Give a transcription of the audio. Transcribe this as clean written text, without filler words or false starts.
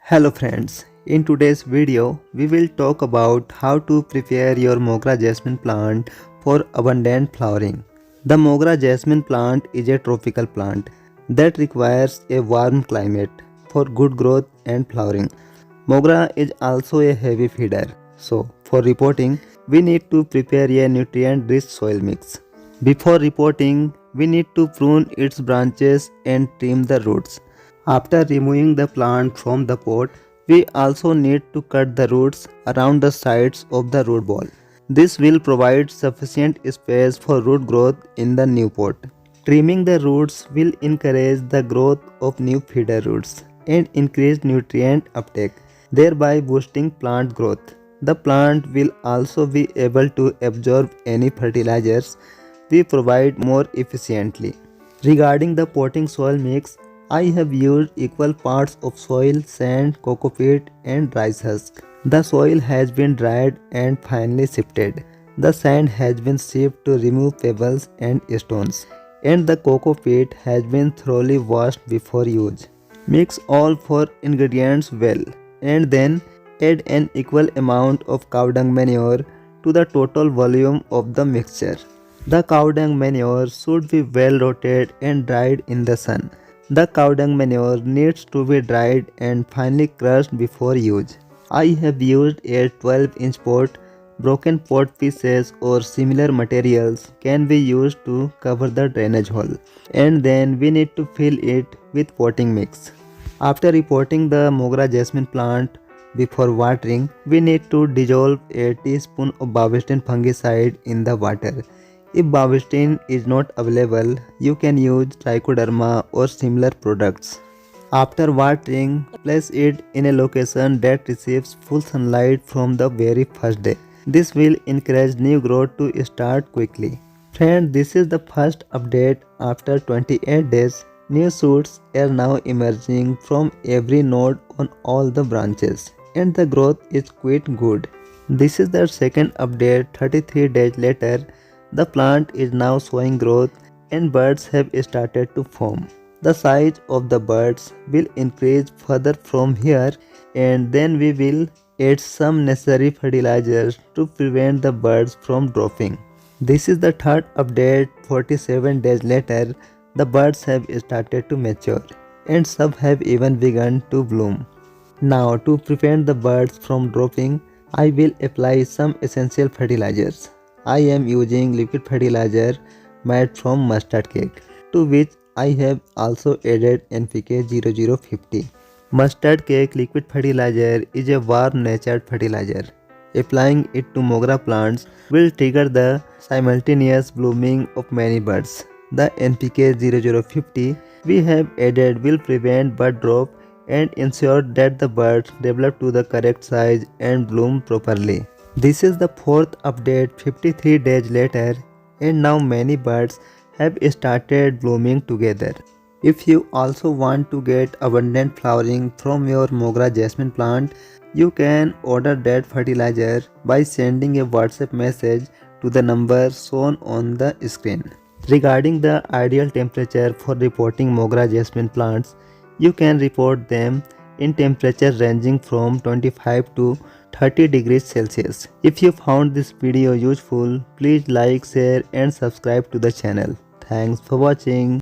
Hello friends, in today's video we will talk about how to prepare your Mogra Jasmine plant for abundant flowering. The Mogra Jasmine plant is a tropical plant that requires a warm climate for good growth and flowering. Mogra is also a heavy feeder, so for repotting we need to prepare a nutrient-rich soil mix. Before repotting, we need to prune its branches and trim the roots. After removing the plant from the pot, we also need to cut the roots around the sides of the root ball. This will provide sufficient space for root growth in the new pot. Trimming the roots will encourage the growth of new feeder roots and increase nutrient uptake, thereby boosting plant growth. The plant will also be able to absorb any fertilizers we provide more efficiently. Regarding the potting soil mix, I have used equal parts of soil, sand, coco peat and rice husk. The soil has been dried and finely sifted. The sand has been sieved to remove pebbles and stones, and the coco peat has been thoroughly washed before use. Mix all four ingredients well and then add an equal amount of cow dung manure to the total volume of the mixture. The cow dung manure should be well rotated and dried in the sun. The cow dung manure needs to be dried and finely crushed before use. I have used a 12-inch pot. Broken pot pieces or similar materials can be used to cover the drainage hole, and then we need to fill it with potting mix. After repotting the Mogra Jasmine plant, before watering, we need to dissolve a teaspoon of Bavistin fungicide in the water. If Bavistin is not available, you can use Trichoderma or similar products. After watering, place it in a location that receives full sunlight from the very first day. This will encourage new growth to start quickly. Friends, this is the first update after 28 days. New shoots are now emerging from every node on all the branches, and the growth is quite good. This is the second update 33 days later. The plant is now showing growth and buds have started to form. The size of the buds will increase further from here, and then we will add some necessary fertilizers to prevent the buds from dropping. This is the third update 47 days later. The buds have started to mature and some have even begun to bloom. Now, to prevent the buds from dropping, I will apply some essential fertilizers. I am using liquid fertilizer made from mustard cake, to which I have also added NPK 0050. Mustard cake liquid fertilizer is a warm natured fertilizer. Applying it to Mogra plants will trigger the simultaneous blooming of many buds. The NPK 0050 we have added will prevent bud drop and ensure that the buds develop to the correct size and bloom properly. This is the fourth update 53 days later, and now many buds have started blooming together. If you also want to get abundant flowering from your Mogra Jasmine plant, you can order that fertilizer by sending a WhatsApp message to the number shown on the screen. Regarding the ideal temperature for repotting Mogra Jasmine plants, you can repot them in temperature ranging from 25 to 30 degrees Celsius. If you found this video useful, please like, share and subscribe to the channel. Thanks for watching.